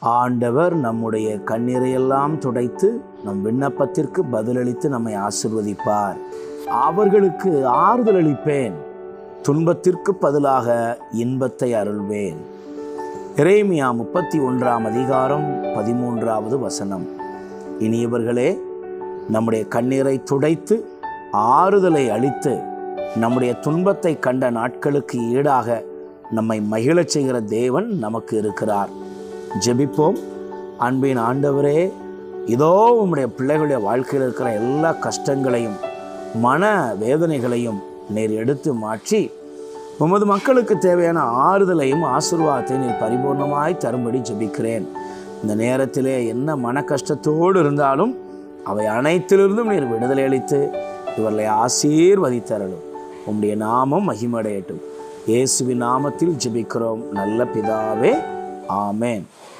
ஆண்டவர் நம்முடைய கண்ணீரையெல்லாம் துடைத்து நம் விண்ணப்பத்திற்கு பதிலளித்து நம்மை ஆசீர்வதிப்பார். அவர்களுக்கு ஆறுதல் அளிப்பேன், துன்பத்திற்கு பதிலாக இன்பத்தை அருள்வேன். எரேமியா 31:13 இனியவர்களே, நம்முடைய கண்ணீரை துடைத்து ஆறுதலை அளித்து நம்முடைய துன்பத்தை கண்ட நாட்களுக்கு ஈடாக நம்மை மகிழச் செய்கிற தேவன் நமக்கு இருக்கிறார். ஜெபிப்போம். அன்பின் ஆண்டவரே, இதோ உம்முடைய பிள்ளைகளுடைய வாழ்க்கையில் இருக்கிற எல்லா கஷ்டங்களையும் மன வேதனைகளையும் நீர் எடுத்து மாற்றி உமது மக்களுக்கு தேவையான ஆறுதலையும் ஆசீர்வாதத்தையும் நீர் பரிபூர்ணமாய் தரும்படி ஜெபிக்கிறேன். இந்த நேரத்திலே என்ன மன கஷ்டத்தோடு இருந்தாலும் அவை அனைத்திலிருந்தும் நீர் விடுதலை அளித்து இவர்களை ஆசீர்வதித்தரலும். உம்முடைய நாமம் மகிமடையட்டும். இயேசுவின் நாமத்தில் ஜெபிக்கிறோம் நல்ல பிதாவே, ஆமென்.